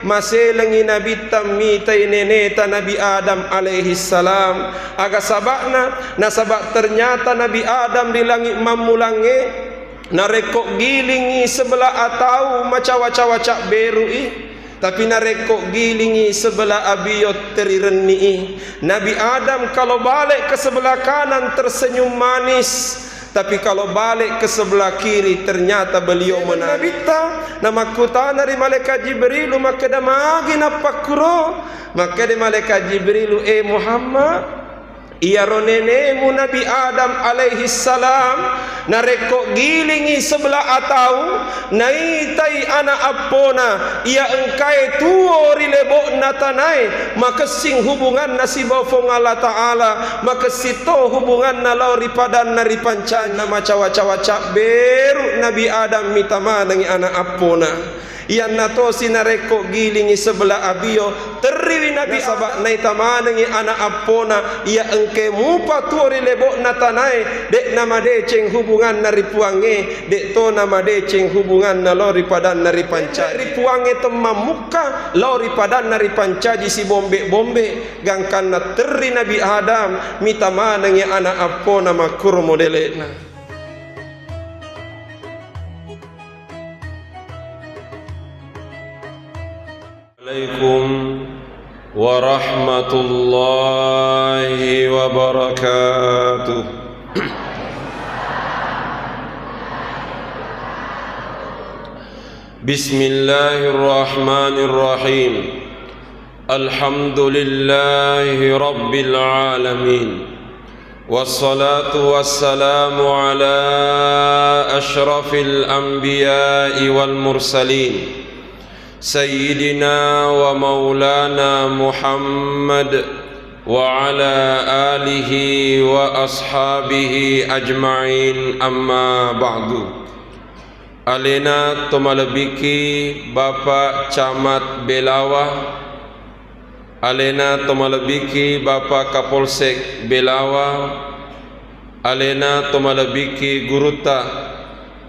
masih lengi Nabi tammi tay neneta Nabi Adam alaihi salam aga sabakna nasabak ternyata Nabi Adam di langit mamulange narekok gilingi sebelah atau macawa-cawa berui tapi narekok gilingi sebelah abiyot terireni. Nabi Adam kalau balik ke sebelah kanan tersenyum manis, tapi kalau balik ke sebelah kiri ternyata beliau menangis. Nama kuta dari malaikat Jibril maka damagi napakuro maka dari malaikat Jibril Muhammad iya ronenemu Nabi Adam alaihi salam narekok gilingi sebelah atau naitai anak apona ia engkai tuo rilebok natanai maka sing hubungan nasibau fong Allah Ta'ala maka sito hubungan nalau ripadan nari pancan nama cawa-cawa beru Nabi Adam mitama dengan anak apona yang nato sinarekok gilingi sebelah abio teriri Nabi sabak nai tamanengi anak apona ia engke mupa tuori lebok natanai dek nama deceng hubungan nari puange dek to nama deceng hubungan na lori padan nari panca ripuange temam muka lori padan nari pancaji si bombe gangkan na terri Nabi Adam mitamanengi anak apona makur modelena. Assalamualaikum warahmatullahi wabarakatuh. Bismillahirrahmanirrahim. Alhamdulillahi rabbil alamin. Wassalatu wassalamu ala ashrafil anbiya'i wal mursalin Sayyidina wa maulana Muhammad wa ala alihi wa ashabihi ajma'in amma ba'du. Alena tomalabiki Bapak Camat Belawa, alena tomalabiki Bapak Kapolsek Belawa, alena tomalabiki Guruta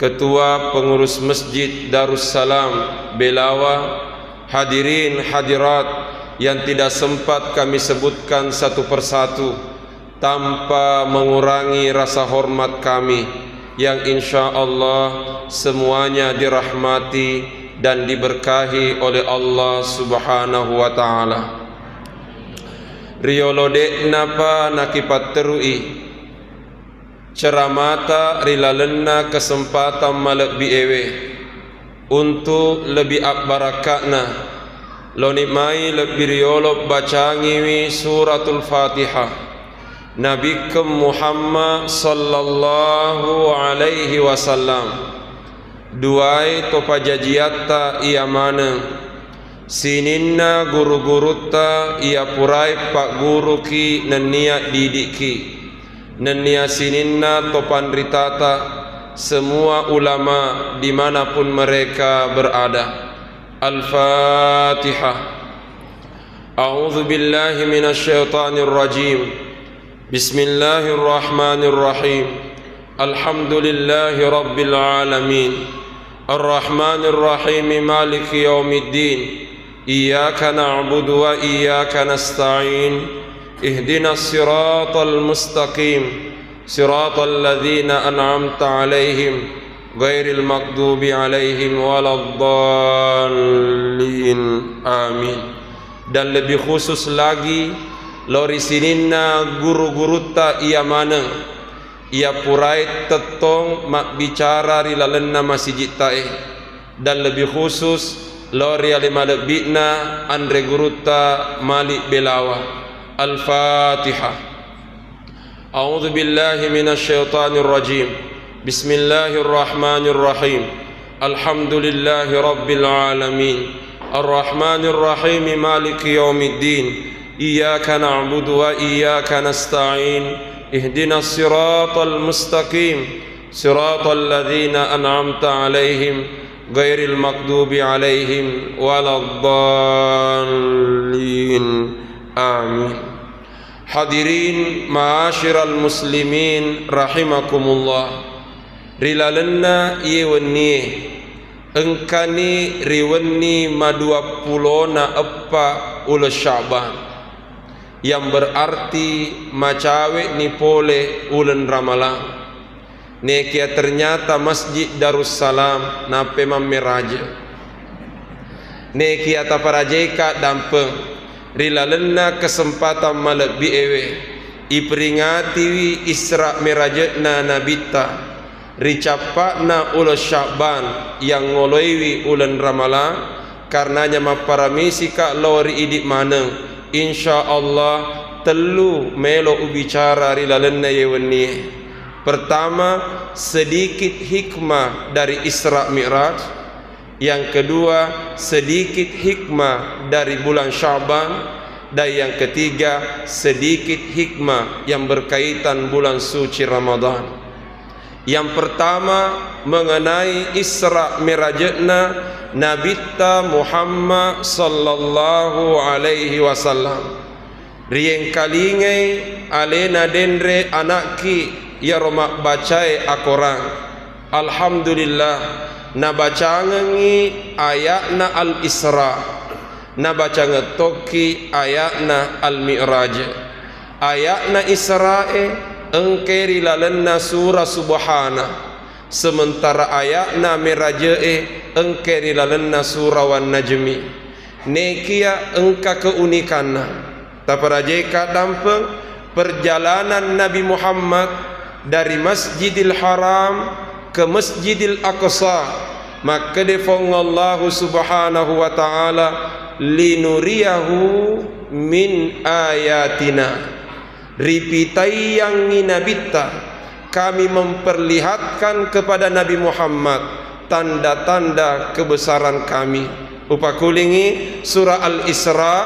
Ketua Pengurus Masjid Darussalam Belawa, hadirin hadirat yang tidak sempat kami sebutkan satu persatu tanpa mengurangi rasa hormat kami yang insya Allah semuanya dirahmati dan diberkahi oleh Allah Subhanahu wa Ta'ala. Riolode napa nakipat terui ceramata rilalenna kesempatan malak biewe untuk lebih barakatna loni mai lebih riolo bacangiwi suratul Fatihah Nabi Muhammad sallallahu alaihi wasallam duai topa jajiatta ia mana sininna guru-guruta ia purai pak guru ki nenia didiki nenia sininna topan ritata semua ulama dimanapun mereka berada. Al-Fatihah. A'udzu billahi minasy syaithanir rajim. Bismillahirrahmanirrahim. Alhamdulillahi rabbil alamin. Ar-Rahmanir Rahim maliki yaumiddin. Iyyaka na'budu wa iyyaka nasta'in. اهدنا الصراط المستقيم صراط الذين أنعمت عليهم غير المغضوب عليهم ولا الضالين آمين. Dan lebih khusus lagi lori sininna guru-guruta ia mana ia purai tetong mak bicara rilalenna masjid tae dan lebih khusus lori alimalebina andre guruta Malik Belawa. Al-Fatihah. A'udzu billahi minasy syaithanir rajim. Bismillahirrahmanirrahim. Alhamdulillahi rabbil alamin. Ar-Rahmanir Rahim maliki yaumiddin. Iyyaka na'budu wa iyyaka nasta'in. Ihdinas siratal mustaqim. Siratal ladzina an'amta 'alaihim ghairil maghdubi 'alaihim waladdallin. Amin. Hadirin ma'asyiral muslimin rahimakumullah. Rilalenna iye wennie engkani riwenni madua pulona eppa ula Sya'ban, yang berarti macawe ni pole ulen Ramalan. Nekia ternyata Masjid Darussalam nape mameraja. Nekia taparajeka dampeng rilalena kesempatan malak biewe iperingati Isra Mirajna Nabita ricapakna ula Sya'ban yang ngoloiwi ulen Ramalan. Karenanya maparamisi kak lori idik maneng insyaallah telu melo ubicara rilalena yewenni. Pertama, sedikit hikmah dari Isra Mi'raj. Yang kedua, sedikit hikmah dari bulan Sya'ban. Dan yang ketiga, sedikit hikmah yang berkaitan bulan suci Ramadan. Yang pertama, mengenai Isra Mi'rajna Nabita Muhammad sallallahu alaihi wasallam. Rieng kalingai alena dendre anaki ya romak bacai akorang. Alhamdulillah na baca ngi ayatna al-Isra, na baca ngetoki ayatna al-Mi'raj. Ayatna Isra'e engkeri lalenna surah Subhana, sementara ayatna Mi'raj'e engkeri lalenna surah Wan Najmi. Nekia engka keunikanna taparajeka dampeng perjalanan Nabi Muhammad dari Masjidil Haram ke Masjidil Aqsa, maka defongallahu subhanahu wa ta'ala linuriyahu min ayatina, ripitai yang nginabita kami memperlihatkan kepada Nabi Muhammad tanda-tanda kebesaran kami. Upakulingi surah Al-Isra,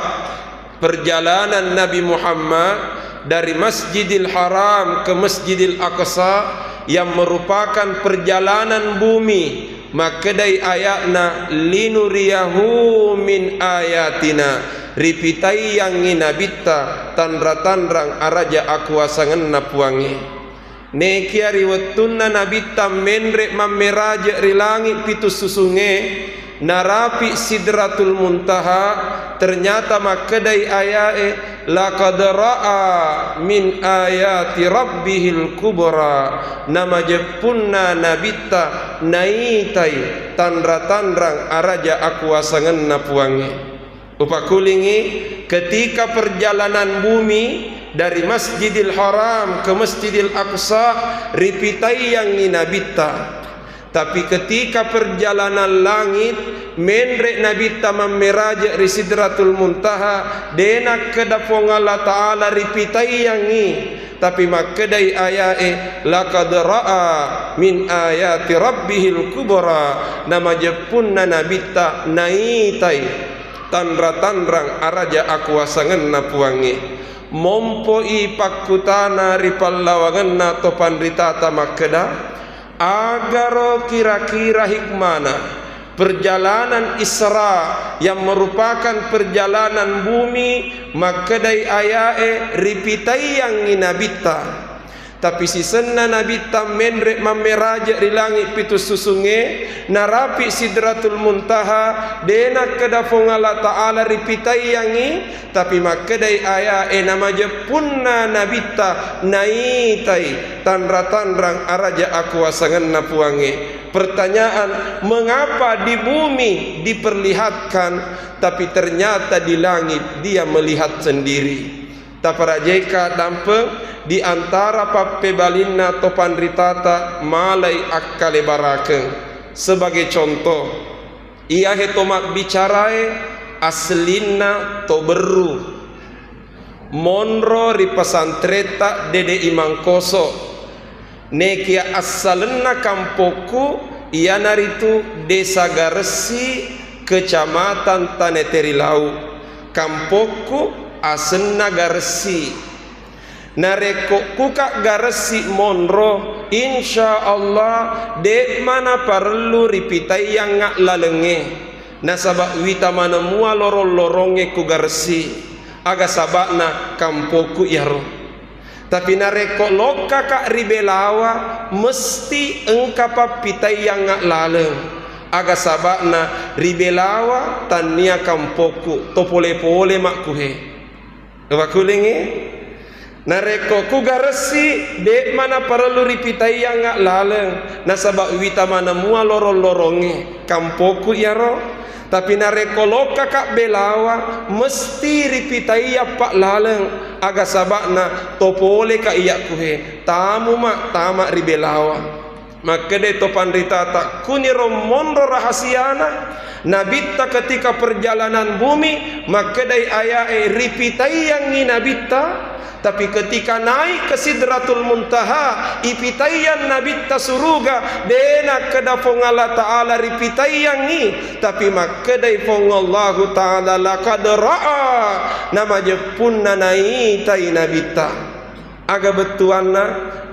perjalanan Nabi Muhammad dari Masjidil Haram ke Masjidil Aqsa yang merupakan perjalanan bumi. Maka dari ayatna linuriyahu min ayatina, ripitai yang nginabita tandra-tandrang araja akuasangan napuangi. Nekia riwatunna nabita menrek mameraja rilangi pitu susunge narapi Sidratul Muntaha. Ternyata makadai ayae laqad ra'a min ayati rabbihil kubra, nama jepunna nabita naitai tandra-tandrang araja akuasangan napuangi. Upakulingi ketika perjalanan bumi dari Masjidil Haram ke Masjidil Aqsa ripitai yang nginabita. Tapi ketika perjalanan langit menrek Nabi tamam meraja ri Sidratul Muntaha denak kedapong Allah Ta'ala ripitai yangi. Tapi makadai ayae laqad ra'a min ayati rabbihil kubra, nama jepunna nabita naitai tandra-tandrang araja akuasangan napuangi. Mompoi pakutana ripallawangan topan ritata makada agar kira-kira hikmana perjalanan Isra yang merupakan perjalanan bumi, makadai ayae ripitai yang nginabita. Tapi si senna nabita menrek mameraja di langit pitu susunge narapi Sidratul Muntaha dena kedafong Allah Ta'ala ripitai yangi. Tapi makadai ayae nama jepunna nabita naitai tandra-tandrang araja akuasangan napuange. Pertanyaan, mengapa di bumi diperlihatkan tapi ternyata di langit dia melihat sendiri? Taparajeka dampeng di antara papebalinna topan ritata malai akkale barakeng. Sebagai contoh, ia hetomak bicarae aslinna to beru monro ri pasantreta dede imangkoso nekia asalenna kampoku ia naritu desa Garesi kecamatan Taneterilau. Kampoku asenna Garesi nareko kuka Garesi monro insyaallah dek mana perlu ripitai yang ngak lalenge nasabak wita mana mua lorong-loronge ku Garesi aga sabakna kampoku yaro. Tapi nareko loka kak ribelawa mesti engkapa pitai yang ngak laleng aga sabakna ribelawa tania kampoku topole-pole makkuhe wakulingi nareko ku garesi dek mana perlu ripitai yang ngak laleng nasabak wita mana mua lorong-loronge kampoku ya ro tapi nareko loka kak belawa mesti ripitai ya pak laleng aga sabakna topole ka iya kuhe tamu mak tamak ribelawa maka de topan rita tak kuni romonro rahasiana nabita ketika perjalanan bumi maka de ayae ripitai yang ni nabita tapi ketika naik ke Sidratul Muntaha ipitayan nabita suruga dena kedapong Allah Ta'ala ripitayan ni tapi makadai pong Allah Ta'ala lakad ra'a nama jepun nanai tai nabita aga betuanna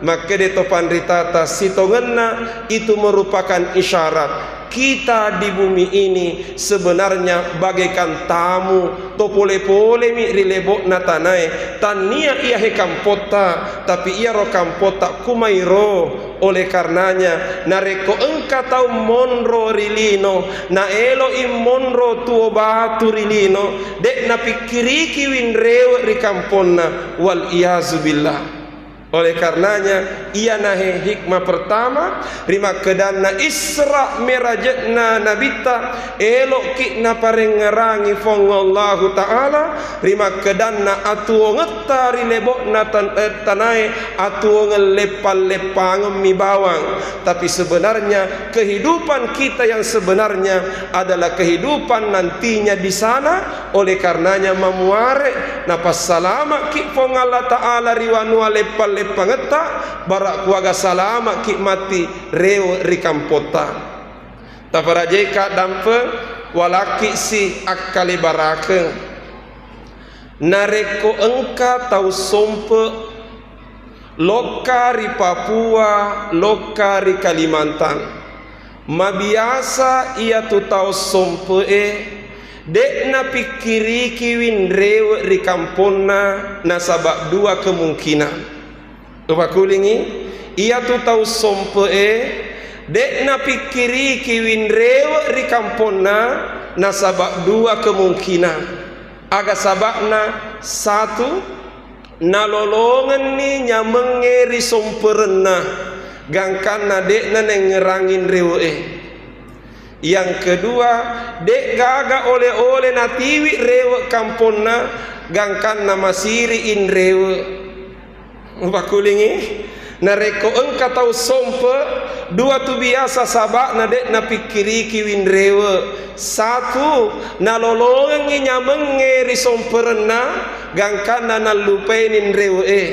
makadai topan ritata sitongenna itu merupakan isyarat kita di bumi ini sebenarnya bagaikan tamu topole-pole mi rilebok natanai tania ia he kampota tapi ia ro kampota kumairo oleh karenanya nareko engka tau monro rilino na elo imonro tuo batu rilino dek na pikiriki winrewe ri kamponna wal iazubillah. Oleh karenanya ia nahe hikmah pertama rima kedana isra merajatna nabita elok kikna parengerangi fong Allah Ta'ala rima kedana atuo ngetari lebok na tanai atuo ngelepal-lepang mi bawang tapi sebenarnya kehidupan kita yang sebenarnya adalah kehidupan nantinya di sana. Oleh karenanya mamuare napas salama ki fong Allah Ta'ala riwanua lepal pangeta barak kuaga salama ki mati reo rikampota taparajeka dampe walaki si akali barake nareko engka tau sompe lokari Papua lokari Kalimantan mabiasa ia tu tau sompe dek na pikiri kiwin reo rikampona nasabak dua kemungkinan wakulingi ia tu tau sompe dek na pikiri kiwin rewe ri kamponna nasabak dua kemungkinan aga sabakna satu nalolongan ni nyamengeri somperena gangkan na dek na nengerangin rewe yang kedua dek gaga oleh-oleh natiwi rewe kamponna gangkan na masiri in rewe wakulingi nareko engka tau sompe dua tu biasa sabak na dek na pikiri kiwin rewe satu na lolongi nyamengeri somperena gangkana na lupenin rewe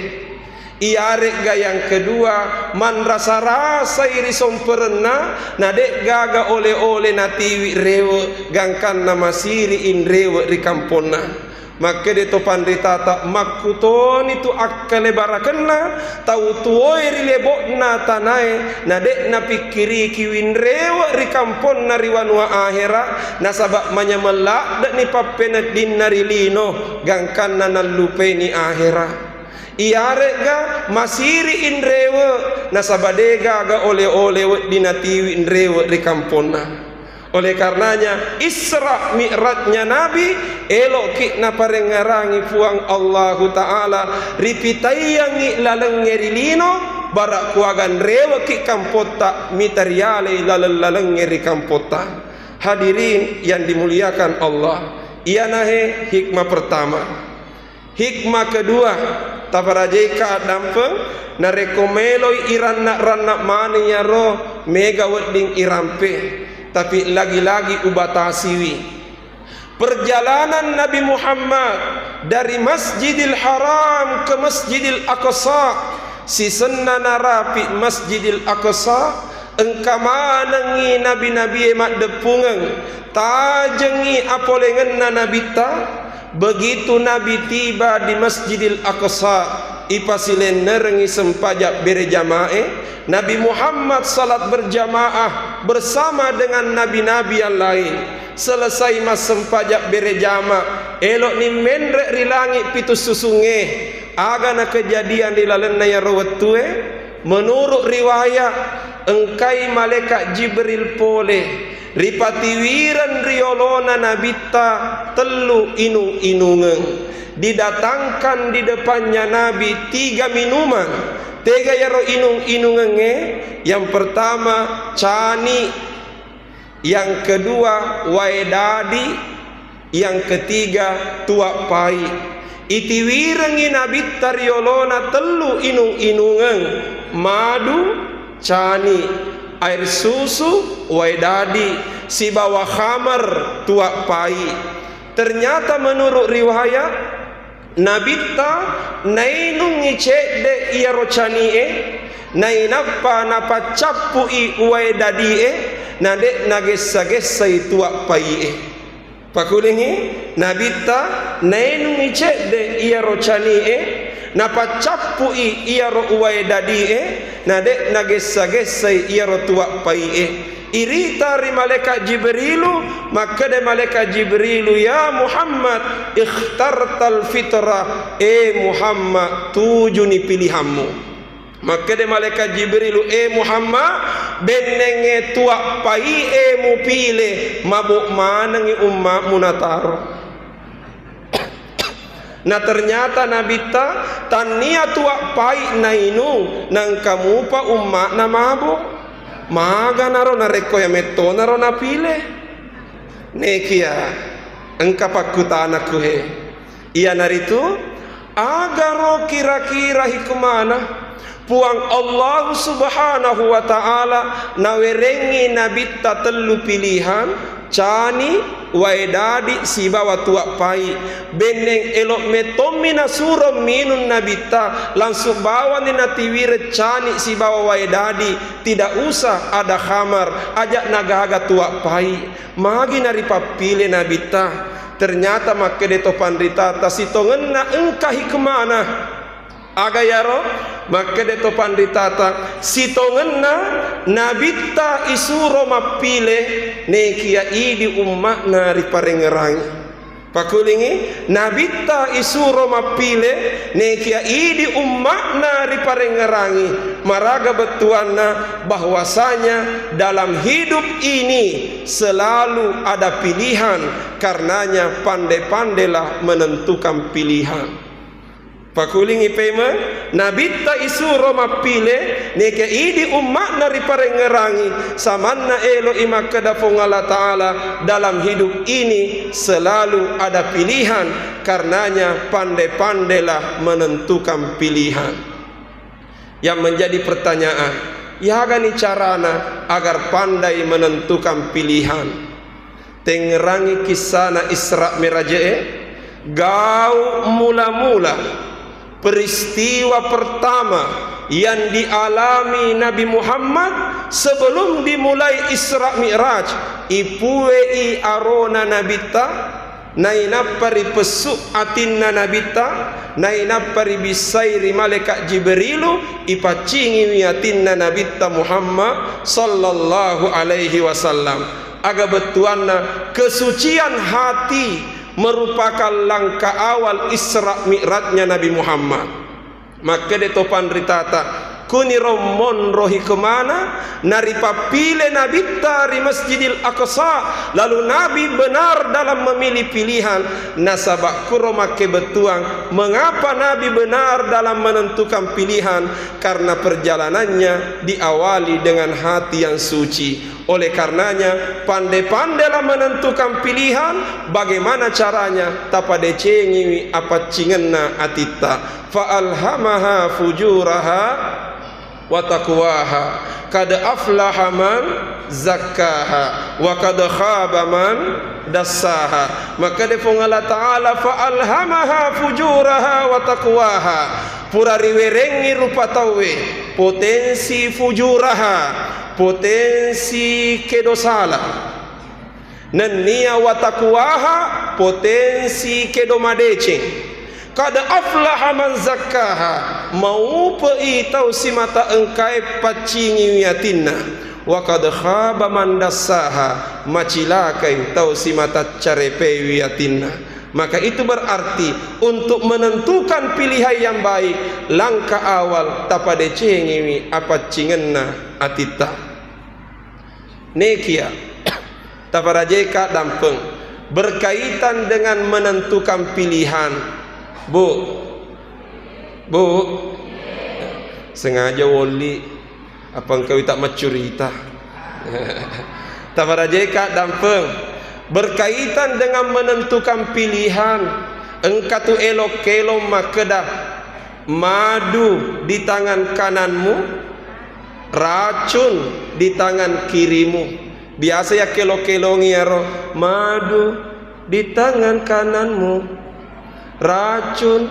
iarek ga yang kedua man rasa-rasa iri somperena na dek gaga oleh-oleh natiwi rewe gangkan na masiri in rewe di kampona maka de topan ditata makutoni tu akkale barakenna tau tuoi rilebok na tanai na dek na pikiri kiwin rewa ri kampon na riwanua akhira na sabak manyamelak dak ni papenat din narilino gangkan na nalupeni akhira iare ga masiri in rewa na sabadega ga ole-ole dinatiwi in rewa ri kamponna. Oleh karenanya Isra Mi'rajnya Nabi elok ki na parengarangi puang Allah Ta'ala ripitayangi lalengeri lino barak kuagan rewa ki kampota mitariale lalengeri kampota. Hadirin yang dimuliakan Allah, ia nahe hikmah pertama. Hikmah kedua taparajeka dampeng na rekomeloi irannak-rannak mani ya roh mega wedding irampe tapi lagi-lagi ubatasiwi perjalanan Nabi Muhammad dari Masjidil Haram ke Masjidil Aqsa sisenna narapi Masjidil Aqsa engka manengi nabi-nabi emak depungeng tajengi apolengenna nabita begitu Nabi tiba di Masjidil Aqsa ipasilen nerengi sempajak berjamaah Nabi Muhammad salat berjamaah bersama dengan nabi-nabi yang lain. Selesai mas sempajak berjamaah elok ni mendrek rilangi pitus susunge agana kejadian di lalena ya rawatue menurut riwayat engkai malaikat Jibril pole ripatiwiran riolona nabita telu inung-inungen. Didatangkan di depannya Nabi 3 minuman, 3 yaro inung-inungenge. Yang pertama cani, yang kedua waedadi, yang ketiga tuak pai. Itiwirengi Nabi tariolona telu inung-inungen, madu, cani, air susu, waedadi, si bawah khamar, tuak pai. Ternyata menurut riwayat Nabita nainung ngicek iya rocanie, nainapa napa capui waedadie, nade nagesa-gesa tuak pai. Pakulingi Nabita nainung ngicek iya rocanie, napa capui iya ro waedadie, nade nagesa-gesa iya ro tuak pai. Irita ri malaikat Jibrilu, maka de malaikat Jibrilu, ya Muhammad ikhtartal fitrah, Muhammad tuju ni pilihanmu. Maka de malaikat Jibrilu, Muhammad benenge tuak pai mu pilih, mabuk manangi umma munataro. Nah ternyata Nabita tania tuak pai nainu nang kamu pa umma na mabuk. Maga naro nareko ya meto naro napile nekia engka pakuta anakku he iya naritu agaro kira-kira hikumana puang Allah subhanahu wa ta'ala nawerengi nabita telu pilihan cani waedadi si bawa tuak pai beneng elok metomina suram minun nabita langsung bawa ni natiwire cani si bawa waedadi, tidak usah ada khamar, ajak naga-aga tuak pai. Magi nari papile nabita. Ternyata make de topan ritata sitongenna engkah hikmana aga yaro make de topan ritata sitongenna nabita isuro mapile nekia idi umma nari parengerangi. Pakulingi nabita isuro mapile nekia idi umma nari parengerangi. Maraga betuanna bahwasanya dalam hidup ini selalu ada pilihan, karenanya pandai-pandailah menentukan pilihan. Pakulingi pema nabita isuro mapile neke idi umma nari parengerangi samanna elo imak kedapong Allah Ta'ala. Dalam hidup ini selalu ada pilihan, karenanya pandai-pandailah menentukan pilihan. Yang menjadi pertanyaan, ya gani carana agar pandai menentukan pilihan? Tengerangi kisana Isra Miraje, gau mula-mula peristiwa pertama yang dialami Nabi Muhammad sebelum dimulai Isra Mi'raj. Ipuei arona nabita nainapari pesuk atinna nabita nainapari bisairi malaikat Jibrilu ipacingi wiatinna nabita Muhammad sallallahu alaihi wasallam. Aga betuanna kesucian hati merupakan langkah awal Isra Mi'rajnya Nabi Muhammad. Maka de topan ritata kuni romon rohi kemana nari papile Nabi tari Masjidil Aqsa. Lalu Nabi benar dalam memilih pilihan. Nasabak kuromake betuang mengapa Nabi benar dalam menentukan pilihan? Karena perjalanannya diawali dengan hati yang suci. Oleh karenanya pandai-pandailah menentukan pilihan. Bagaimana caranya? Tapa decengi apa cingenna atita fa alhamaha fujuraha wa taqwaha kad aflaha man zakkaha wa kad khaba man dassaha. Maka defong Allah Ta'ala fa alhamaha fujuraha wa taqwaha, pura riwerengi rupa tawe potensi fujuraha, potensi kedosala, nania wa taqwaha, potensi kedomadece. Kada aflaha man zakkaha, mau pei tau si mata engkai pacingi yatinna. Wa kad khaba man dassaha, macilakai tau si mata carepe yatinna. Maka itu berarti untuk menentukan pilihan yang baik, langkah awal tapada cengiwi apa cingenna atita. Nekia tapada jeka dampeng berkaitan dengan menentukan pilihan. Bu, sengaja woli apa engkau tak macurita. Tapada jeka dampeng berkaitan dengan menentukan pilihan. Engkau tu elok-elok makedah madu di tangan kananmu, racun di tangan kirimu. Biasa ya kelok-kelongi ya roh, madu di tangan kananmu, racun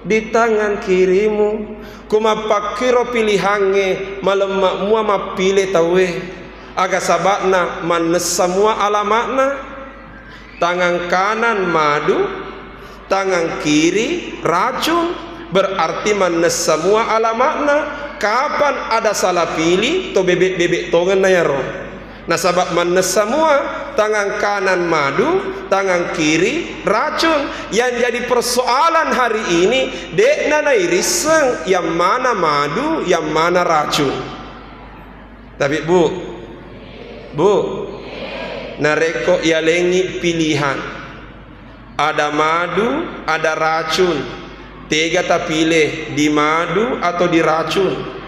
di tangan kirimu. Kumapakiro pilihannya malemak mua mapilih tawe. Aga sabakna manes semua alamakna. Tangan kanan madu, tangan kiri racun. Berarti manes semua alamakna. Kapan ada salah pilih to bebek-bebek tongan na ya roh. Nah sabab manes semua, tangan kanan madu, tangan kiri racun. Yang jadi persoalan hari ini, dek nanai riseng yang mana madu, yang mana racun. Tapi bu, nareko ya lengi pilihan. Ada madu, ada racun. Tega tak pilih di madu atau di racun.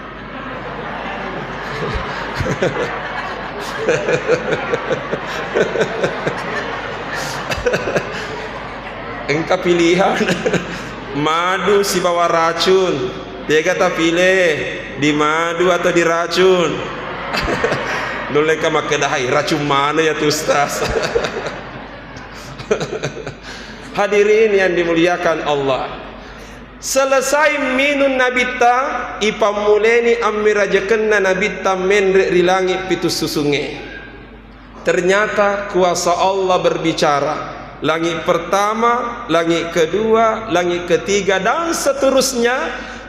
Engkau pilihan madu si bawa racun. Dia kata pilih di madu atau di racun. Noleka makedahai racun mana ya tu ustaz. Hadirin yang dimuliakan Allah, selesai minun nabita ipamuleni amirajakenna nabita menre rilangi pitu susunge. Ternyata kuasa Allah berbicara. Langit pertama, langit kedua, langit ketiga dan seterusnya.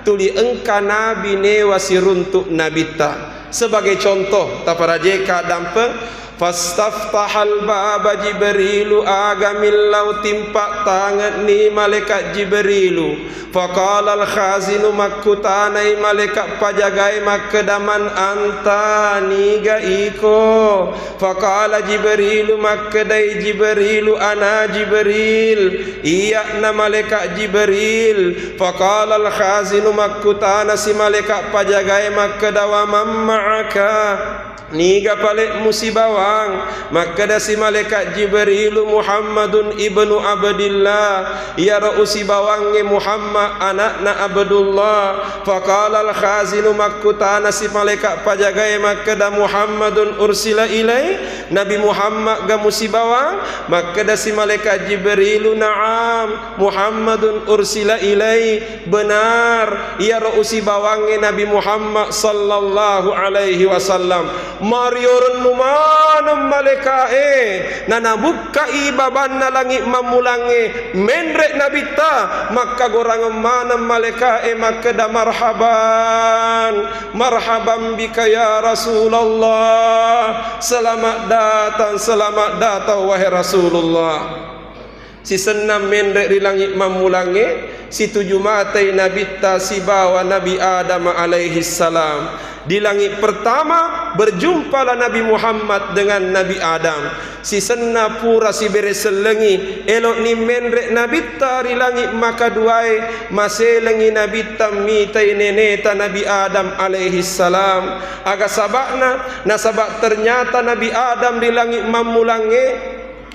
Tuli engka nabi newasi runtuk nabita. Sebagai contoh taparajeka dampeng fastaftahal baba Jibrilu agamillau timpak tangan ni malaikat Jibrilu faqala al khazinu makkutanai malaikat pajagai makkedaman anta niga iko faqala Jibrilu makkedai Jibrilu ana Jibril iya na malaikat Jibril faqala al khazinu makkutana si malaikat pajagai makkedawa mamma'aka niga palik musibawang. Maka dasi malaikat Jibrilu Muhammadun ibnu Abdillah ya ra'usi bawangi Muhammad anakna Abdullah. Faqala al khazinu makkutana si malaikat pajagai makada Muhammadun ursila ilai Nabi Muhammad ga musibawang. Maka dasi malaikat Jibrilu na'am Muhammadun ursila ilai benar ya ra'usi bawangi Nabi Muhammad sallallahu alaihi wasallam. Marioren numana malaikat nana buka ibaban na langit mamulange menrek nabita maka gorang mana malaikat maka da marhaban bika ya Rasulullah, selamat datang wahai Rasulullah. Si senam menrek di langit mamulange si tujuh matai nabita si bawa Nabi Adam alaihi salam. Di langit pertama berjumpalah Nabi Muhammad dengan Nabi Adam. Si senna pura si bereselengi elok ni menrek Nabi tari langit maka duai masih lengi Nabi tamitai neneta Nabi Adam alaihi salam. Aga sabakna nasabak ternyata Nabi Adam di langit mamulange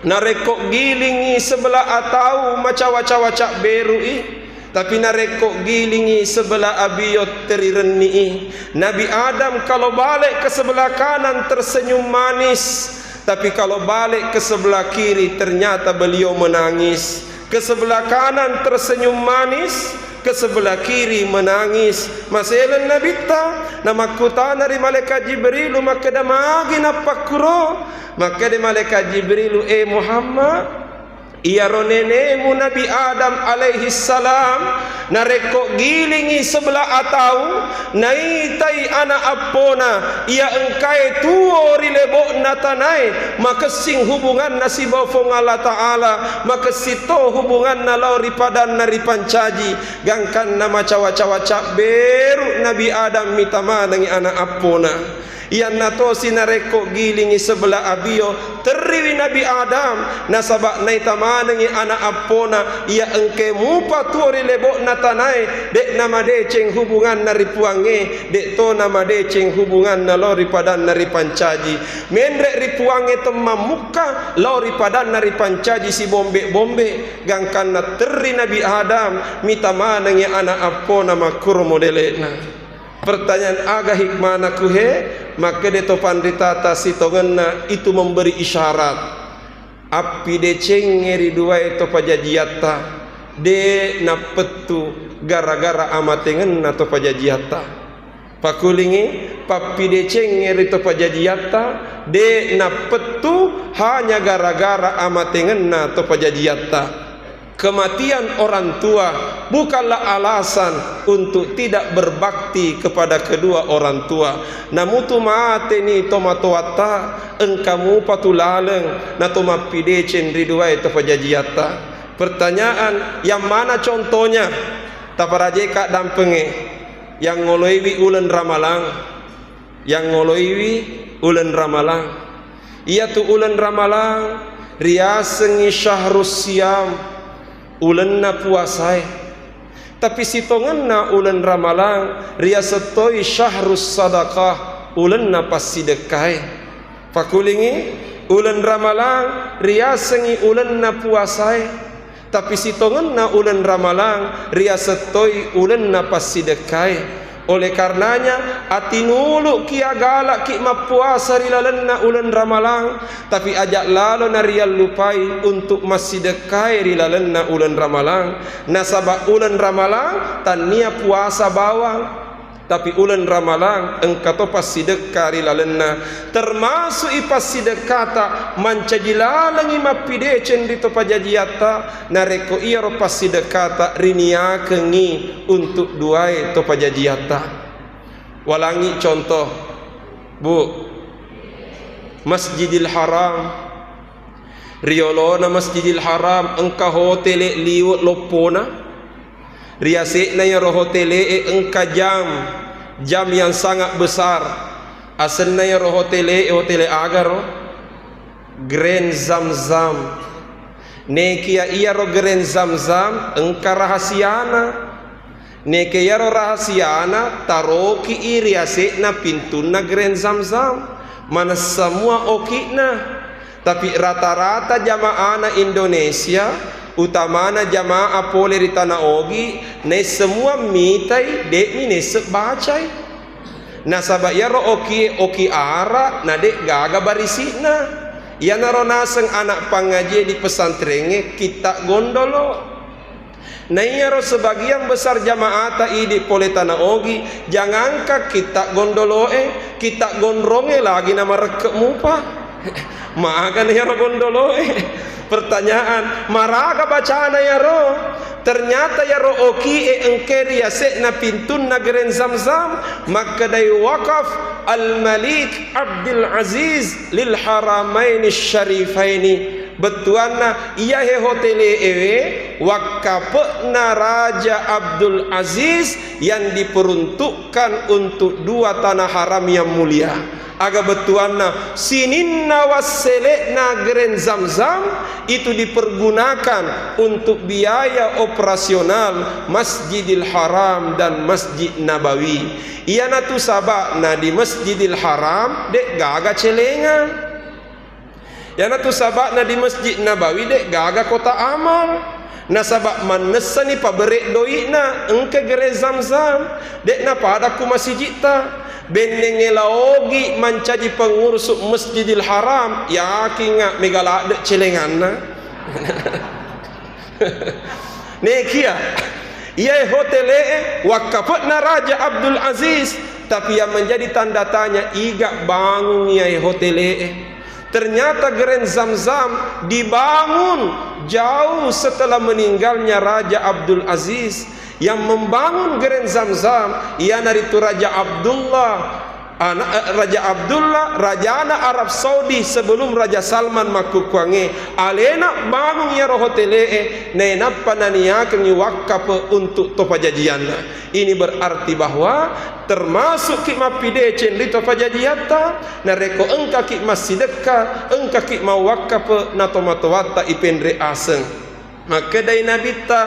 narekok gilingi sebelah atau macawa-cawa berui. Tapi narekok gilingi sebelah abiyot terireni. Nabi Adam kalau balik ke sebelah kanan tersenyum manis, tapi kalau balik ke sebelah kiri ternyata beliau menangis. Ke sebelah kanan tersenyum manis, ke sebelah kiri menangis. Masalah Nabi ta nama kutana dari malaikat Jibril maka damagi napakro maka dari malaikat Jibril Muhammad ia ro nenemu Nabi Adam alaihi salam narekok gilingi sebelah atau naitai anak apona ia engkai tuo rilebok natanai maka sing hubungan nasibau fong Allah Ta'ala maka sito hubungan nalau ripadan naripan caji gangkan nama cawa-cawa beru Nabi Adam mitama dengan anak apona yang natosi narekok gilingi sebelah abio teriwi Nabi Adam nasabak naitama nengi anak apona ia engke mupa tuori lebok natanai dek nama deceng hubungan nari puange dek to nama deceng hubungan nalori padan nari pancaji mendrek ripuange temam muka lori padan nari pancaji si bombe gangkan na teri Nabi Adam mitama nengi anak apona makur modelena. Pertanyaan agak hikmana kuhe maka de topan ditata si tongenna itu memberi isyarat api de cengeri dua itu pajajiata de na petu gara-gara amatengen atau pajajiata pakulingi papi de cengeri itu pajajiata de na petu hanya gara-gara amatengen atau pajajiata. Kematian orang tua bukanlah alasan untuk tidak berbakti kepada kedua orang tua. Namun tu mate ni tomatoata engkamu patulaleng na toma pidecen ridua itu pajajiata. Pertanyaan yang mana contohnya? Taparajeka dampenge yang ngoloiwi ulen ramalang. Yang ngoloiwi ulen ramalang. Ia tu ulen ramalang riasengi syahrus siam ulen na puasai tapi sitongan na ulen ramalang riasetoi syahrus sadaqah ulen na pasidekai pakulingi ulen ramalang riasengi ulen na puasai tapi sitongan na ulen ramalang riasetoi ulen na pasidekai. Oleh karenanya ati nulu kia galak ki mapuasa rilalenna ulen ramalang tapi ajak lalo narial lupai untuk masih dekai rilalenna ulen ramalang nasabak ulen ramalang tania puasa bawang tapi ulen ramalang engkau pasti dekai rilalenna termasuk ipasi dekata mancajilalangi mapidecen dito pajajiata nareko iro pasti dekata rinia kengi untuk duai to pajajiata. Walangi contoh Bu Masjidil Haram riolona Masjidil Haram engka hotele liwat lopona riasik na yang hotele engka jam yang sangat besar asen na yang hotele agar Grand Zamzam nekia iya ro Grand Zamzam engka rahasiana nekia ro rahasiana taroki iriasik na pintu na Grand Zamzam mana semua okina tapi rata-rata jamaah na Indonesia utamana jamaah pole di tanah ogi ne semua mitai dek ni ne sebacai nasabak ya ro oki ara na dek gaga barisina ya naro naseng anak pangaji di pesantrennya kita gondolo na iya ro sebagian besar jamaah ta di pole tanah ogi jangankan kita gondolo kita gondronge lagi nama rekek mupa maagan ya ro gondolo Pertanyaan maraga bacaan ya ro ternyata ya ro oki engkeri yasek na pintun na Grand Zamzam maka dari wakaf Al-Malik Abdul Aziz lil Haramaini Syarifaini betuanna iya he hotele ewe wakafna Raja Abdul Aziz yang diperuntukkan untuk dua tanah haram yang mulia. Aga betuanna sininna wasselekna Grand Zamzam itu dipergunakan untuk biaya operasional Masjidil Haram dan Masjid Nabawi. Iana tu sabakna di Masjidil Haram dek gaga celengan. Iana tu sabakna di Masjid Nabawi dek gaga kota amal. Nasabak manesani paberek doina engke Grand Zamzam dek na pada ku masjidta. Benenge laogi mancaji pengurus Masjidil Haram yakin ngak megala dek celenganna nekia ia hotele wakafna Raja Abdul Aziz tapi yang menjadi tanda tanya iga bangun ia hotele ternyata Grand Zamzam dibangun jauh setelah meninggalnya Raja Abdul Aziz. Yang membangun Grand Zamzam iana itu Raja Abdullah, Rajana Arab Saudi sebelum Raja Salman makukwange alena bangun ya rohotele nena pananiakan wakaf untuk topajajianna. Ini berarti bahwa termasuk kik mapidecen di topajajiata nareko engka kik masideka engka kik mawakaf na tomatowata ipendre aseng. Maka dari nabita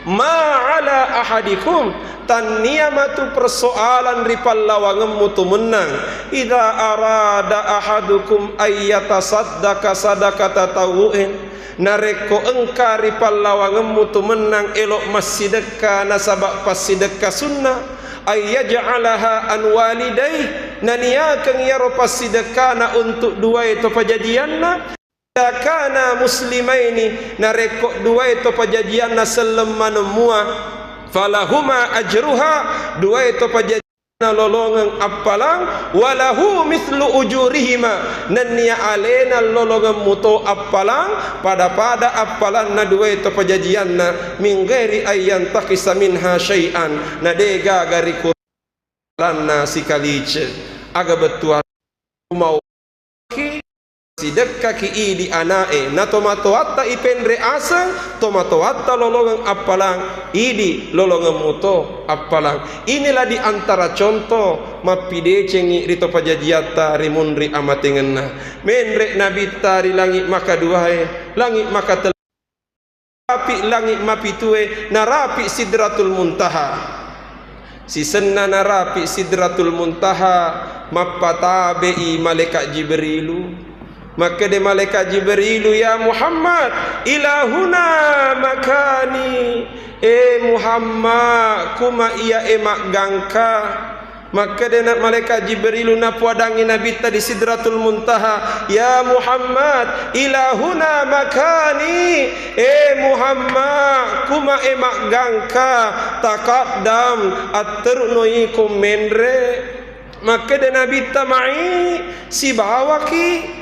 ma'ala ahadikum taniyamatu persoalan ripallawangemu tu menang idza arada ahadukum ayyata saddaka sadaqata tawu'in nareko engka ripallawangemu tu menang elok massideka nasabak pasideka sunnah ayyaj'alaha an walidai naniakeun yaro pasideka na untuk dua itu pajadianna kana muslimaini nareko dua itu pajajian naselman mua falahuma ajruha dua itu pajajian lolongan apalang walahu mithlu ujurihima nannya alena lolongan muto apalang pada apalan na dua itu pajajian na min ghairi ayyan taqisa minha syai'an nadega gari kurana sikalice aga betua mau sidekka ki di anae na tomatoata ipendre asang tomatoata lolongan apalang idi lolongan muto apalang. Inilah di antara contoh mapide cengi rito pajajiata rimunri amatengenna menrek nabita ri langit maka duae langit maka rapi langit mapitue narapi sidratul muntaha sisenna narapi sidratul muntaha mapatabe malaikat Jibrilu. Maka de malaikat Jibril ya Muhammad ilahuna makani Muhammad kuma iya emak gangka. Maka de malaikat Jibril na puadangi nabi di sidratul muntaha ya Muhammad ilahuna makani Muhammad kuma emak gangka taqaddam at-turnuikum menre. Maka de nabi tamai si bawaki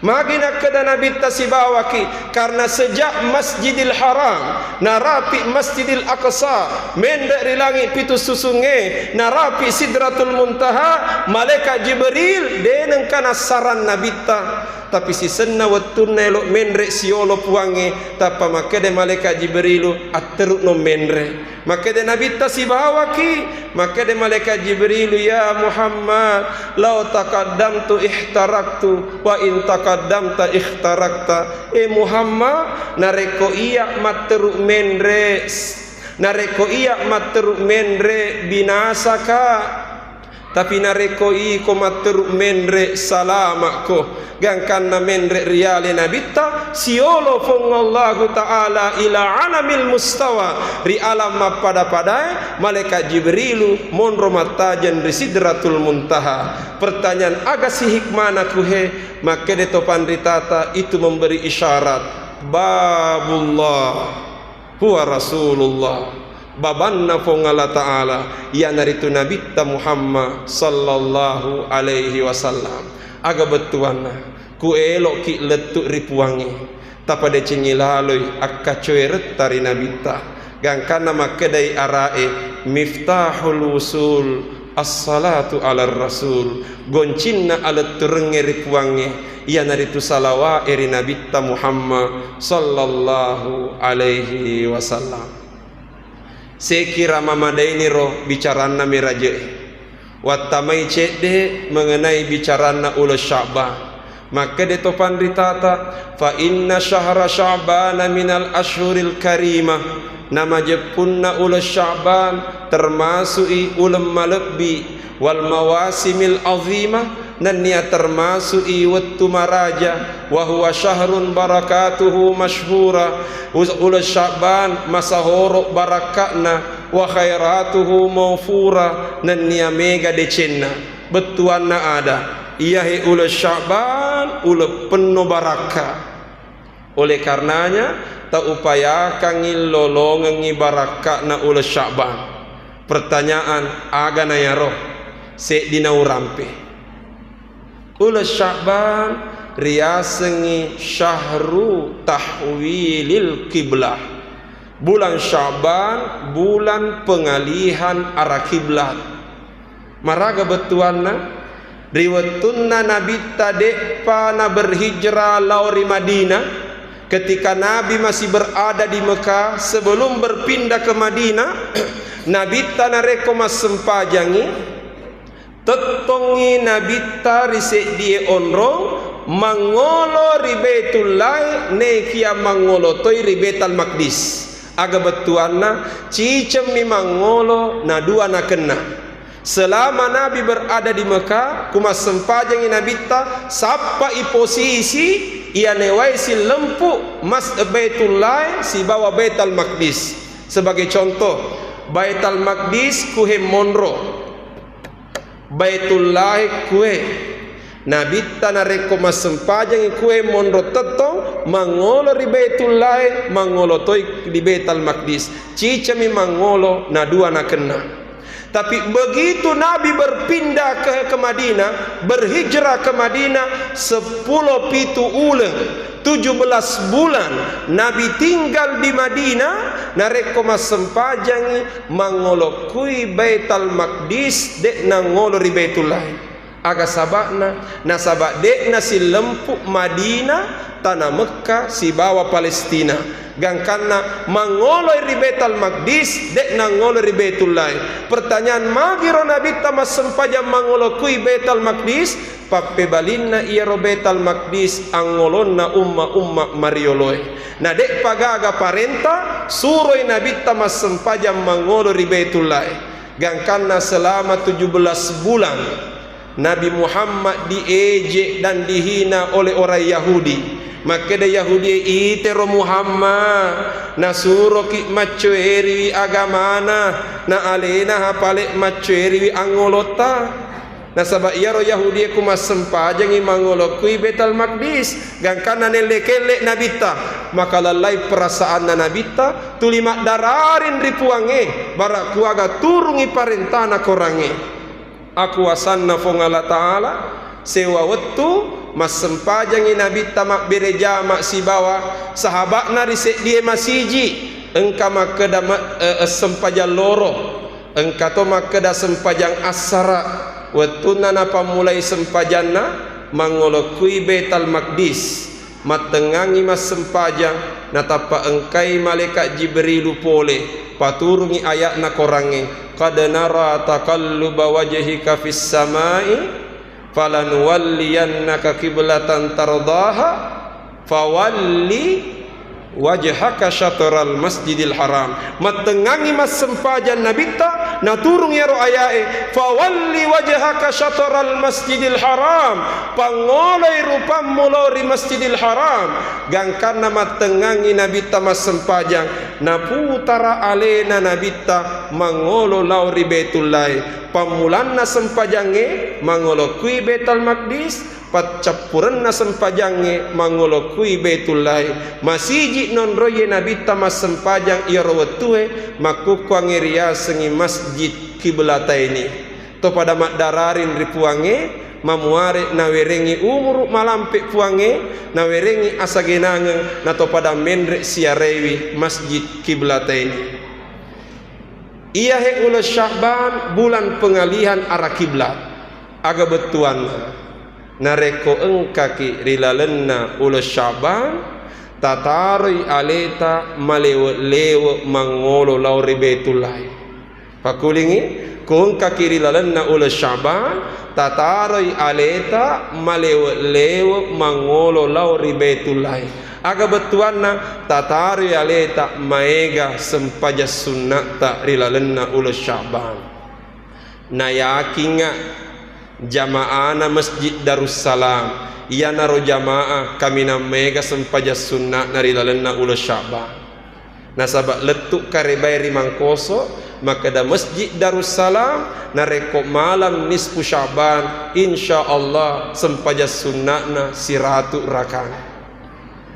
magina kada nabi tasibawaki karena sejak Masjidil Haram narapi Masjidil Aqsa mendek rilangi pitu susunge narapi Sidratul Muntaha malaikat Jibril deneng kana saran nabita tapi si senna wattuna elok menrek siolo puange tapa makade malaikat Jibril atteruk no menre makade nabita sibawaki makade malaikat Jibril ya Muhammad law taqaddamtu ihtaraktu wa in taqaddamta ihtarakta Muhammad nareko iya matteruk menre nareko iya matteruk menre binasaka tapi nareko iko matteruk menre salamakko gangkan na menre riale nabita siolo fongallahu ta'ala ila alamil mustawa ri alam pada malaikat Jibrilu monro matajan ri sidratul muntaha. Pertanyaan aga si hikmana kuhe maka de topan ritata itu memberi isyarat babullah huwa rasulullah babanna fongala ta'ala ya naritu nabita Muhammad sallallahu alaihi wasallam aga betuana ku elok ki letuk ripuangi tapada cengilaloi akka coeret tari nabita gangkana makedai arae miftahul wusul as-salatu ala rasul goncinna ala turenge ripuangi ya naritu salawa eri nabita Muhammad sallallahu alaihi wasallam. Sekira mamadaini roh bicarana miraje watamai cede mengenai bicarana ulah Sya'ban maka de topan ritata fa inna syahra Sya'ban minal ashhuril karimah nama jepunna ulah Sya'ban termasuk ulam malabbi wal mawasimil azimah dan niat termasuk wattu maraja wa huwa syahrun barakatuhu masyhura ulah Sya'ban masa horok barakatna wa khairatuhu mawfura dan niat mega decenna betuanna ada iahi ulah Sya'ban ulah penuh barakah. Oleh karenanya ta upayakan ngilolong ngibarakatna ulah Sya'ban. Pertanyaan aga na ya roh se dina urampe ulah Sya'ban riasengi syahru tahwilil qiblah. Bulan Syaban bulan pengalihan arah kiblat. Maraga betuanna riwatunna Nabi tadek pana berhijrah lauri Madinah. Ketika Nabi masih berada di Mekah sebelum berpindah ke Madinah, Nabi tanareko mas sempajangi tetongi Nabi tarisek die onrong mangolo ribetullai nekia mangolo toy ribetal maqdis. Aga betuanna cicem mi mangolo na dua na kena. Selama Nabi berada di Mekah kumas sempajangi Nabi ta sapa i posisi ia newai si lempu mas Baitullah si bawa Baitul Maqdis. Sebagai contoh, Baitul Maqdis kuhe monro, Baitullah kuhe. Nabi tanareko mas sempajangi kuhe monro tetong mangolo ri Baitullah mangolo toy di Baitul Maqdis. Cicami mangolo na dua na kena. Tapi begitu Nabi berpindah ke Madinah, berhijrah ke Madinah 10 pitu ulang 17 bulan Nabi tinggal di Madinah, nareko mas sempajangi mangolo kui Baitul Maqdis dek nangolo ri Baitullah. Aga sabakna nasabak dek nasi lempuk Madinah tanah Mekah si bawa Palestina. Gangkana mangolo ri Baitul Maqdis dek nangolo ri Baitullah. Pertanyaan magiro Nabi tamas sempajang mangolo kui Baitul Maqdis pape balinna iya ro Baitul Maqdis angolonna umma marioloi. Na dek pagaga parenta suroi Nabi tamas sempajang mangolo ri Baitullah. Gangkana selama 17 bulan Nabi Muhammad diejek dan dihina oleh orang Yahudi. Maka da Yahudi itero Muhammad nasuro ki macueri agamana na alena hapale macueri angolota. Nasaba iya ro Yahudi ku masempajangi mangolo kui Baitul Maqdis gangkana nelekele nabita. Maka lalai perasaan na nabita tulima dararin ripuange baraku aga turungi parentana korange. Aku wasanna fongala ta'ala sewa wetu mas sempajangi Nabi tamak bereja mak si bawa sahabat na risek dia masiji engka makeda sempajan loro engka to makeda sempajang asara wetuna napa mulai sempajanna mangolo kui Baitul Maqdis matengangi mas sempajang natapa engkai malaikat Jibrilu pole paturungi ayat na korange qad nara taqalluba wajhika fis samai falanuwalliyannaka qiblatan tardaha fawalli wajhaka syatral masjidil haram. Matengangi mas sempajan nabita naturung yaro ayae fawalli wajhaka syatral masjidil haram pangolai rupam mulori masjidil haram. Gangkana matengangi nabita mas sempajang naputara alena nabita mangolo lauri Baitullah. Pamulanna sempajange mangolo kui Baitul Maqdis patcapuranna sempajange mangolo kui Baitullah. Masiji non roye Nabi tamas sempajang ia rawatue makukuange riasengi masjid kiblataini to pada mak dararin ripuange mamuare nawerengi umur malampe puange nawerengi asagenange nato pada mendrek siarewi masjid kiblataini. Ia he ula Sya'ban bulan pengalihan arah kiblat. Aga betuan nareko engkaki rilalenna ula Sya'ban tatari aleta malewe mangolo lauri Baitullah. Pakulingi ko engkaki rilalenna ula Sya'ban tatari aleta malewe mangolo lauri Baitullah. Aga betuanna tatari aleta maega sempaja sunnata rilalenna ula Sya'ban. Na yakinga jamaana Masjid Darussalam iya naro jamaah kami na mega sempaja sunnat na rilalenna ula Sya'ban. Nasabak letuk karebay rimangkoso maka da Masjid Darussalam nareko malam nisfu Sya'ban insyaallah sempaja sunnatna 100 rakaat.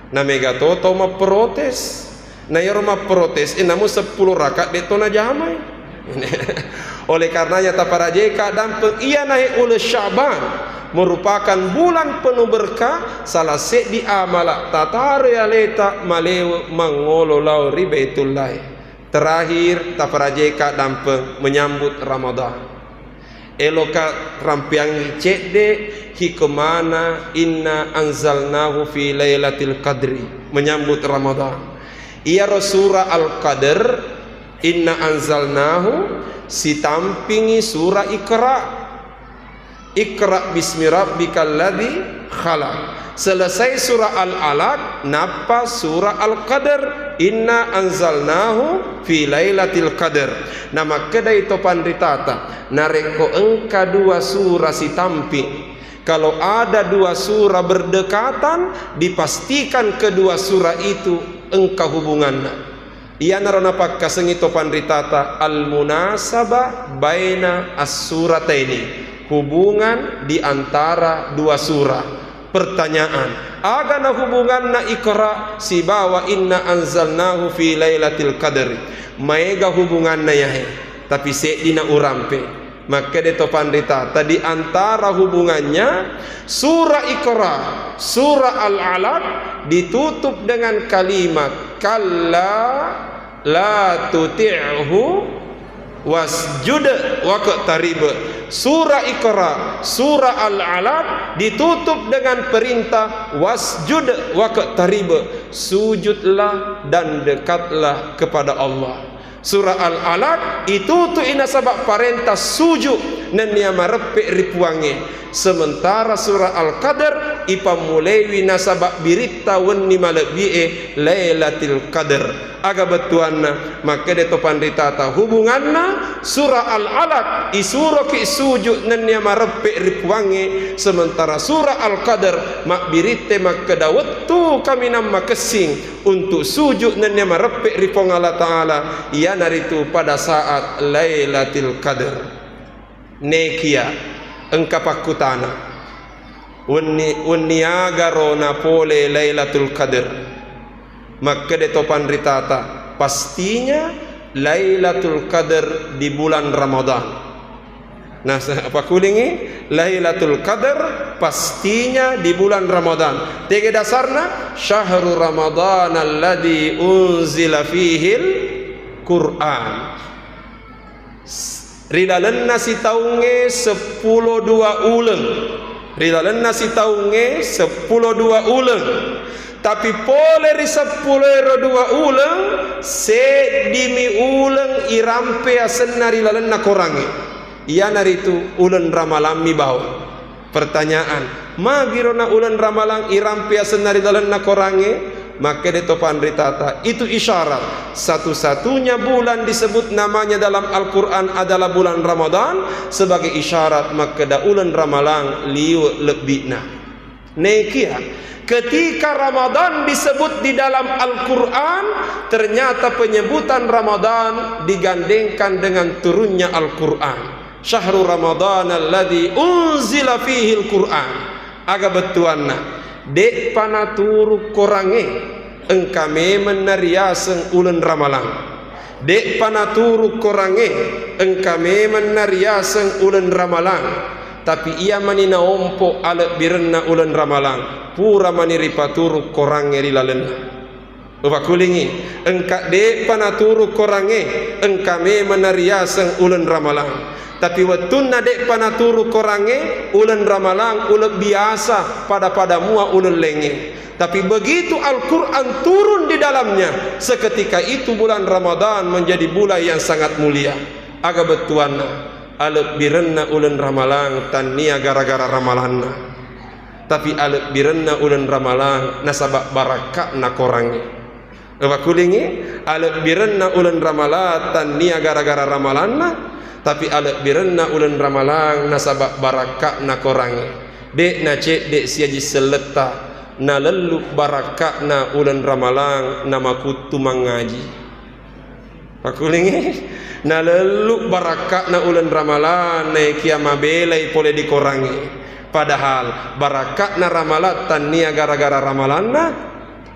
Na mega toto ma protes na yaro ma protes namu 10 rakaat de tona jamai. Oleh karenanya taparajeka dampeng iya naik ula Sya'ban merupakan bulan penuh berkah, salah di amalak tatare aleta malewe mangololau ribaitullah. Terakhir taparajeka dampeng menyambut Ramadan. Eloka rampiang cede hikumana inna anzalnahu fi lailatul qadri, menyambut Ramadan. Ia surah Al-Qadr, inna anzalnahu si tampingi surah Iqra. Iqra bismi rabbikal ladzi khalaq. Selesai surah Al-Alaq, napa surah Al-Qadr, inna anzalnahu fi lailatul qadr. Nama kedai topan ritata nareko engka dua surah si tamping. Kalau ada dua surah berdekatan, dipastikan kedua surah itu engka hubungannya. Ia narona pakka sengi topan ritata al-munasabah baina as-surataini, hubungan di antara dua surah. Pertanyaan, agana hubungan na Iqra si bawa inna anzalnahu fi lailatul qadr, maega hubungan na yahe, tapi sedina urampe. Maka de topan rita tadi antara hubungannya surah Iqra, surah Al-Alaq ditutup dengan kalimat kalla la tuti'hu wasjud waqtarib. Surah Iqra, surah Al-Alaq ditutup dengan perintah wasjud waqtarib, sujudlah dan dekatlah kepada Allah. Surah Al-Alaq itu tu ina sabak perintah sujud dan dia marepek ripuange. Sementara surah Al-Qadr ipa mulai nasabak birita wenni malebie lailatul qadr. Aga betuanna maka de topan ditata hubunganna surah Al-Alaq isuro ki sujud nan dia marepek ripuange, sementara surah Al-Qadr mak birite mak kedawettu kami nama kesing untuk sujud nan dia marepek ripong Allah Taala ia naritu pada saat lailatul qadr. Nekia engka pakutana unni agarona pole lailatul qadr, maka de topan ritata pastinya lailatul qadr di bulan Ramadan. Nah apa kulingi lailatul qadr pastinya di bulan Ramadan. Tiga dasarna syahrul Ramadan alladzi unzila fihil Quran. Ridalenna si taunge 10 2 uleng. Ridalenna si taunge 10 2 uleng. Tapi pole ri 10 2 uleng se dimi uleng irampe asenna ridalenna korange. Ia naritu ulen ramalang mi bau. Pertanyaan, magirona ulen ramalang irampe asenna ridalenna korange? Maka de topan ritata itu isyarat satu-satunya bulan disebut namanya dalam Al-Quran adalah bulan Ramadan sebagai isyarat maka da ulan ramalang liu lebihna. Nekia ketika Ramadan disebut di dalam Al-Quran, ternyata penyebutan Ramadan digandengkan dengan turunnya Al-Quran. Syahrul Ramadan alladzi unzila fihi Al-Quran. Aga betuanna dek panaturu korange engkame menariaseng ulen ramalang. Dek panaturu korange engkame menariaseng ulen ramalang. Tapi ia manina ompo alek birenna ulen ramalang. Pura maniri paturu korange rilalenna. Upakulingi engka dek panaturu korange engkame menariaseng ulen ramalang. Tapi watunna dek panaturu korange ulen ramalang ulen biasa pada mua ulen lenge. Tapi begitu Al-Quran turun di dalamnya, seketika itu bulan Ramadan menjadi bulan yang sangat mulia. Aga betuanna alep birenna ulen ramalang tania gara-gara ramalanna. Tapi alep birenna ulen ramalang nasabak barakah na korange. Apa kulingi alep birenna ulen ramalan tania gara-gara ramalanna. Tapi alek birenna ulen ramalang nasabak barakah na korange. Dek na cek dek siaji seleta na lelu barakah na ulen ramalang nama kutu mangaji. Pakulingi na lelu barakah na ulen ramalang na kiama belai pole di korange. Padahal barakah na ramalan tania gara-gara ramalanna.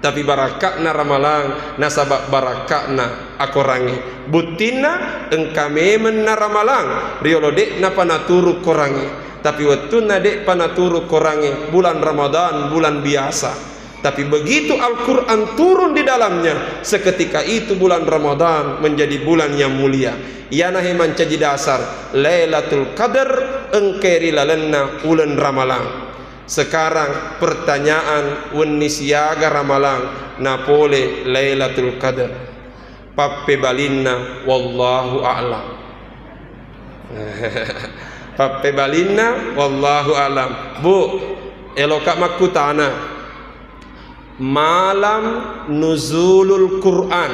Tapi barakakna ramalang nasabak barakakna akorangi butina engkame menna ramalang riolodek na panaturu korangi. tapi wettuna dek panaturu korangi bulan Ramadan, bulan biasa. Tapi begitu Al-Quran turun di dalamnya, seketika itu bulan Ramadan menjadi bulan yang mulia. Yana heman caji dasar Lailatul Qadar engkeri lalenna ulen ramalang. Sekarang pertanyaan wenni siaga ramalang napole Lailatul Qadar. Pappe balinna wallahu a'lam. Pappe balinna wallahu a'lam. Bu, elokak makutana malam nuzulul Quran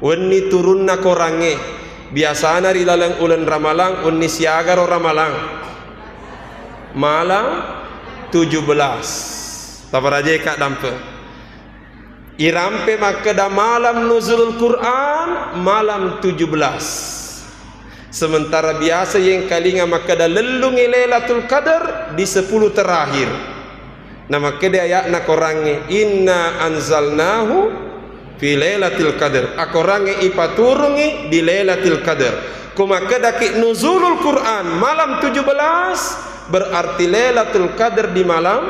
wenni turunna korange biasana rilalang ulen ramalang wenni siaga ro ramalang malam 17 taparaje kak dampe irampe makeda malam nuzulul Quran malam 17. Sementara biasa yang kalinga makeda lelungi Lailatul Qadar di 10 terakhir. Nama kede ayatna korange inna anzalnahu fi Lailatul Qadar. Akorange ipaturungi di Lailatul Qadar. Kuma keda ki nuzulul Quran malam 17 berarti Lailatul Qadar di malam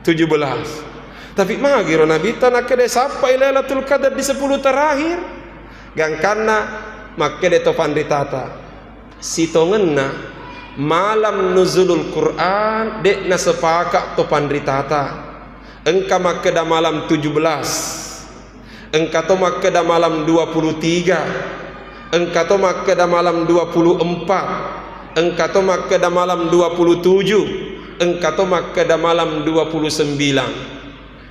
17. Tapi magiro Nabi tanah kede sampai Lailatul Qadar di 10 terakhir. Gangkana makede topan ditata. Sitongenna malam nuzulul Quran dek na sepakat to pandritata engka makeda malam 17 engka to makeda malam 23 engka to makeda malam 24 engka to makeda malam 27 engka to makeda malam 29.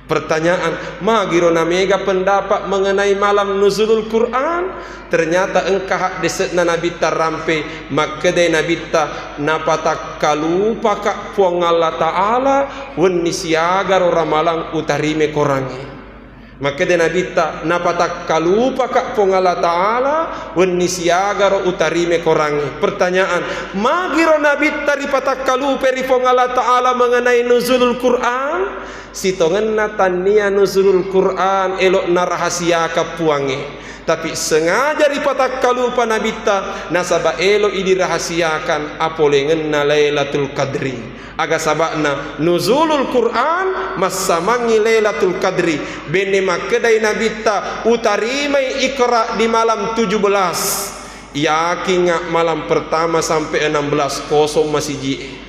Pertanyaan, magiro namega pendapat mengenai malam nuzulul Quran? Ternyata engkau hak desetna Nabi tarampe makede Nabi ta napatak kalupa kak puang Allah Ta'ala wenni siaga ramalang utarime korangi. Makede Nabi ta napatak kalupa kak puang Allah Ta'ala wenni siaga utarime korangi. Pertanyaan, magiro Nabi ta ripatak kalupa ripong Allah Ta'ala mengenai nuzulul Quran? Sitongenna tania nuzulul Quran elok na rahasia kapuange, tapi sengaja ripatak kalupa nabita nasaba elok idi rahasiakan apolengenna Lailatul Qadri. Aga sabakna nuzulul Quran masamangi Lailatul Qadri bene makedai nabita utarimai Iqra di malam 17 yakin malam pertama sampai 16 kosong masih jie.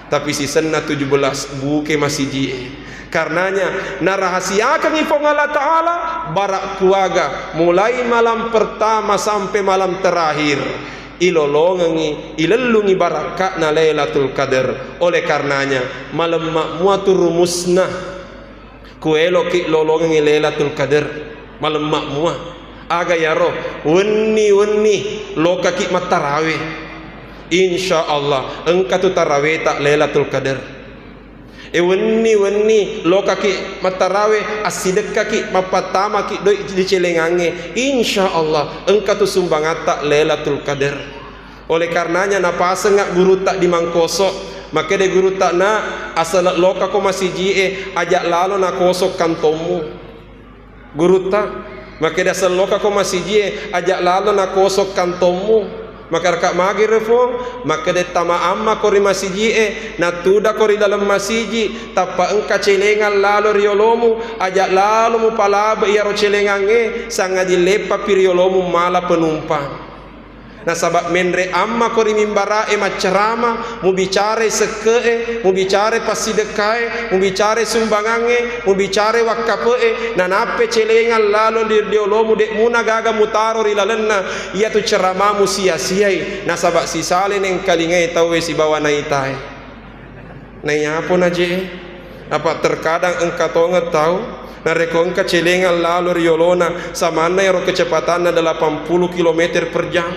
Tapi sisena 17 buke masih jie. Karenanya narahasiakan ifong Allah Ta'ala barak kuaga mulai malam pertama sampai malam terakhir ilolongi ilelungi barakat na Lailatul Qadar. Oleh karenanya malam makmuatur rumusna kuelo ki lolongi Lailatul Qadar malam makmuah aga yaro wenni lokaki matarawih. Insya Allah engkau tu tarawih tak Lailatul Qadar. Wenni lokaki matarawih asidekka ki mapatama ki doi dicelengange. Insya Allah engkau tu sumbang tak Lailatul Qadar. Oleh karenanya napasa ngak guru tak di mangkosok maka de guru tak na asal loka ko masih jie ajak lalo na kosok kantomu guru tak maka de asal loka ko masih jie ajak lalo na kosok kantomu. Maka kak magi refong maka de tama amma kori masiji natuda kori dalam masiji tapa engka celengan lalu riolomu ajak lalu mu palaba iya ro celengange sangaji lepa piriolomu mala penumpang. Nah sabab menre amma kori mimbara macerama mu bicara sekee mu bicara pasidekai mu bicara sumbangange mu bicara wakape na nape celengan lalu diolomu dek muna gaga mutaro rilalenna ia tu ceramamu sia-siai. Nah sabab si sale neng kalingai tahu si bawa naitai nanya apa naje apa terkadang engkau tahu na reko engka celengan lalu riolona samana ro kecepatanna 80 km per jam.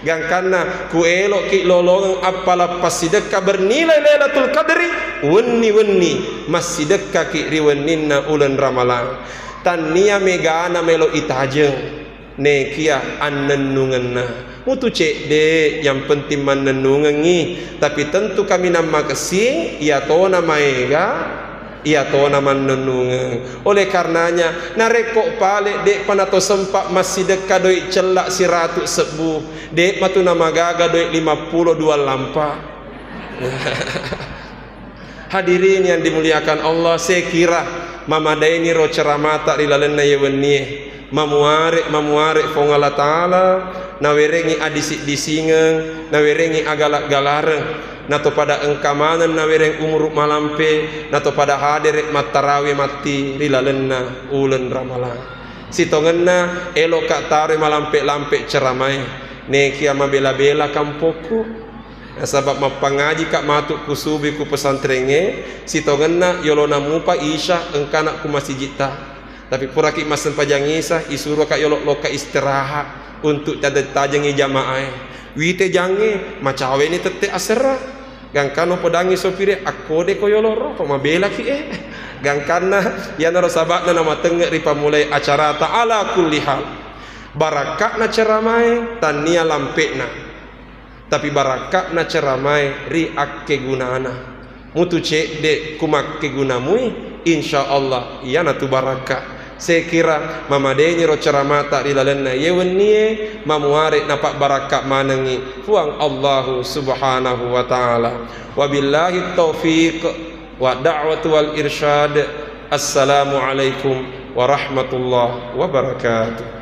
Gangkana ku elok ki lolongan apala pasidekka bernilai Lailatul Qadri wenni masidekka ki riwenninna ulen ramalan tania megana melo itajeng ne kia annenungenna mutu cek de yang penting manenungengi tapi tentu kami nama kesing ya tona maega ia to naman nenung. Oleh karenanya narekok pale dek panato sempak masih dekat doi celak si ratu sebu dek matu nama gaga doi 52 lampa. Hadirin yang dimuliakan Allah, saya kira mamadaini ro ceramata rilalenna yewennie mamuare fong Allah Ta'ala nawerengi adisik disingeng nawerengi agalak galareng nato pada engkamanan nawereng umur malampe nato pada hadirek matarawe mati rilalenna ulen ramalan sitongenna elo kak tare malampe ceramai neki ama bela-bela kampoku sebab mapangaji kak matuk kusubi ku pesantrenge sitongenna yolona mupa isya engkana ku masjid ta. Tapi pura ki masen pajang isa isuru kak yolok loka istirahat untuk tajengi jamaah. Wite jange macawe ni tete asera. Gangkano podangi sopire akode ko yoloro pamabela ki Gangkana yana sabakna nama tengek ripa mulai acara ta'ala kulli hal. Barakatna ceramai tania lampekna. Tapi barakatna ceramai ri akke gunana. Mutu cek de kumak ke gunamui insyaallah yana tu barakat. Saya kira mamadeni ro ceramata rilalenna yewennie mamuare napak barakat manengi fuang Allah subhanahu wa ta'ala. Wabillahi taufiq wa da'watu wal irsyad. Assalamualaikum warahmatullahi wabarakatuh.